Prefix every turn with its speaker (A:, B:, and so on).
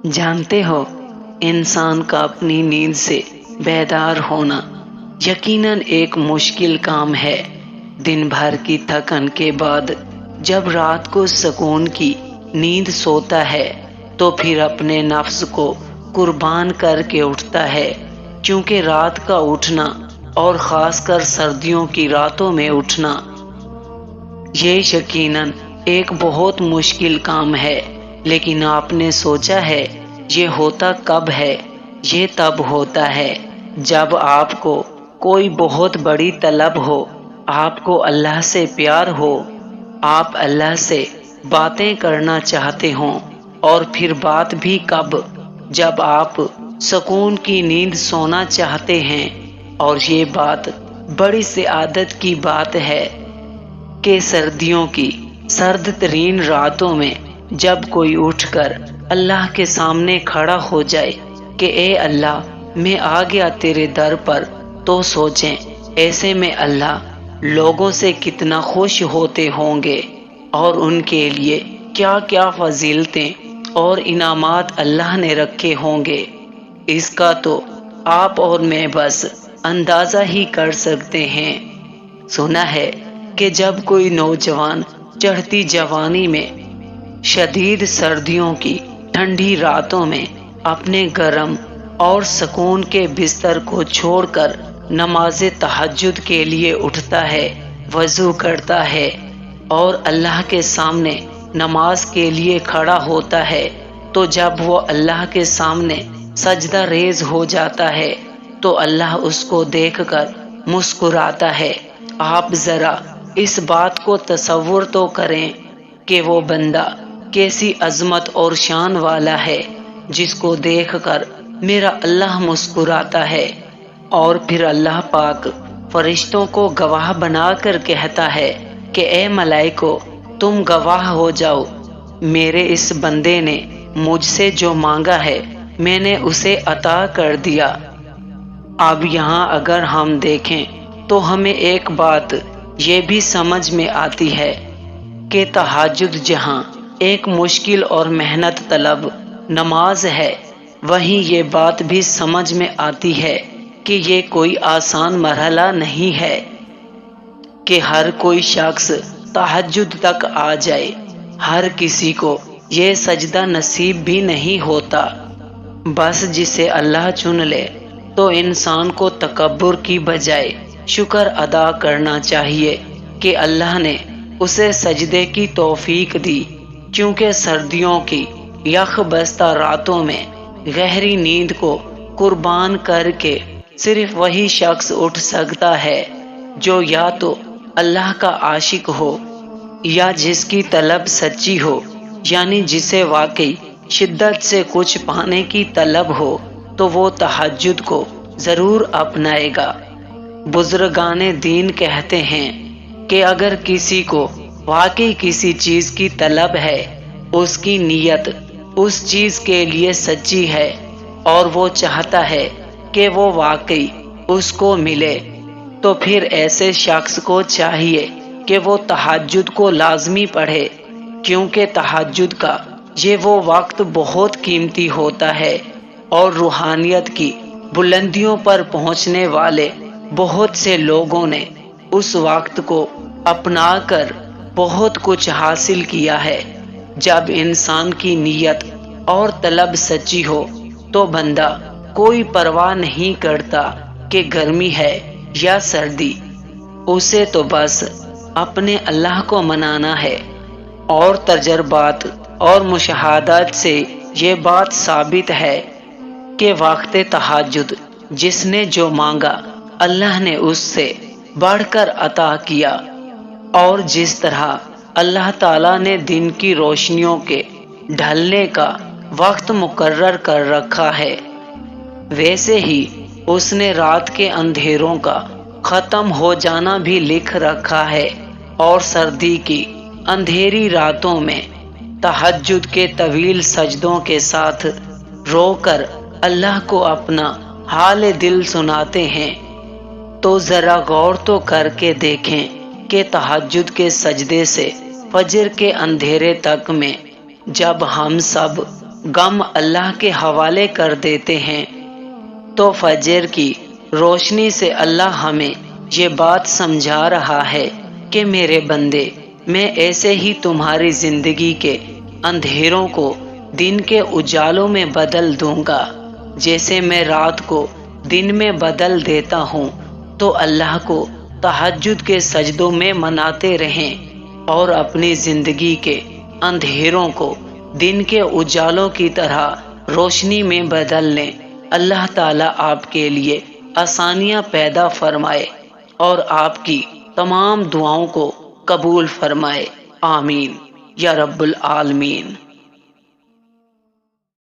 A: जानते हो, इंसान का अपनी नींद से बेदार होना यकीनन एक मुश्किल काम है। दिन भर की थकन के बाद जब रात को सुकून की नींद सोता है तो फिर अपने नफ्स को कुर्बान करके उठता है, क्योंकि रात का उठना और खासकर सर्दियों की रातों में उठना ये यकीनन एक बहुत मुश्किल काम है। लेकिन आपने सोचा है ये होता कब है? ये तब होता है जब आपको कोई बहुत बड़ी तलब हो, आपको अल्लाह से प्यार हो, आप अल्लाह से बातें करना चाहते हो। और फिर बात भी कब? जब आप सुकून की नींद सोना चाहते हैं। और ये बात बड़ी सी आदत की बात है कि सर्दियों की सर्द तरीन रातों में जब कोई उठकर अल्लाह के सामने खड़ा हो जाए कि ए अल्लाह, मैं आ गया तेरे दर पर, तो सोचें ऐसे में अल्लाह लोगों से कितना खुश होते होंगे और उनके लिए क्या क्या फजीलतें और इनामात अल्लाह ने रखे होंगे। इसका तो आप और मैं बस अंदाजा ही कर सकते हैं। सुना है कि जब कोई नौजवान चढ़ती जवानी में शदीद सर्दियों की ठंडी रातों में अपने गरम और सुकून के बिस्तर को छोड़कर नमाज तहज्जुद के लिए उठता है, वजू करता है और अल्लाह के सामने नमाज के लिए खड़ा होता है, तो जब वो अल्लाह के सामने सजदा रेज हो जाता है तो अल्लाह उसको देखकर मुस्कुराता है। आप जरा इस बात को तसव्वुर तो करें कि वो बंदा कैसी अजमत और शान वाला है जिसको देखकर मेरा अल्लाह मुस्कुराता है। और फिर अल्लाह पाक फरिश्तों को गवाह बनाकर कहता है कि ए मलाइको, तुम गवाह हो जाओ, मेरे इस बंदे ने मुझसे जो मांगा है मैंने उसे अता कर दिया। अब यहाँ अगर हम देखें तो हमें एक बात ये भी समझ में आती है कि तहज्जुद जहाँ एक मुश्किल और मेहनत तलब नमाज है, वहीं ये बात भी समझ में आती है कि ये कोई आसान मरहला नहीं है कि हर कोई शख्स तहज्जुद तक आ जाए। हर किसी को ये सजदा नसीब भी नहीं होता। बस जिसे अल्लाह चुन ले तो इंसान को तकब्बुर की बजाय शुक्र अदा करना चाहिए कि अल्लाह ने उसे सजदे की तौफीक दी, क्योंकि सर्दियों की यख बस्ता रातों में गहरी नींद को कुर्बान करके सिर्फ वही शख्स उठ सकता है जो या तो अल्लाह का आशिक हो या जिसकी तलब सच्ची हो, यानी जिसे वाकई शिद्दत से कुछ पाने की तलब हो, तो वो तहज्जुद को जरूर अपनाएगा। बुजुर्गाने दीन कहते हैं कि अगर किसी को वाकई किसी चीज की तलब है, उसकी नीयत उस चीज के लिए सच्ची है और वो चाहता है कि वो वाकई उसको मिले, तो फिर ऐसे शख्स को चाहिए कि वो तहज्जुद को लाजमी पढ़े, क्योंकि तहज्जुद का ये वो वक्त बहुत कीमती होता है और रूहानियत की बुलंदियों पर पहुंचने वाले बहुत से लोगों ने उस वक्त को अपनाकर बहुत कुछ हासिल किया है। जब इंसान की नीयत और तलब सच्ची हो तो बंदा कोई परवाह नहीं करता कि गर्मी है या सर्दी, उसे तो बस अपने अल्लाह को मनाना है। और तजर्बात और मुशाहदात से ये बात साबित है कि वक्त तहज्जुद जिसने जो मांगा अल्लाह ने उससे बढ़कर अता किया। और जिस तरह अल्लाह ताला ने दिन की रोशनियों के ढलने का वक्त मुकर्रर कर रखा है, वैसे ही उसने रात के अंधेरों का खत्म हो जाना भी लिख रखा है। और सर्दी की अंधेरी रातों में तहज्जुद के तवील सजदों के साथ रोकर अल्लाह को अपना हाल दिल सुनाते हैं। तो जरा गौर तो करके देखें कि तहज्जुद के सजदे से फजर के अंधेरे तक में जब हम सब غم اللہ کے حوالے کر دیتے ہیں، تو فجر کی روشنی سے اللہ ہمیں یہ بات سمجھا رہا ہے کہ میرے بندے، میں ایسے ہی تمہاری زندگی کے اندھیروں کو دن کے اجالوں میں بدل دوں گا، جیسے میں رات کو دن میں بدل دیتا ہوں۔ تو اللہ کو تہجد کے سجدوں میں مناتے رہیں اور اپنی زندگی کے اندھیروں کو دن کے اجالوں کی طرح روشنی میں بدل لیں۔ اللہ تعالیٰ آپ کے لیے آسانیاں پیدا فرمائے اور آپ کی تمام دعاؤں کو قبول فرمائے، آمین یا رب العالمین۔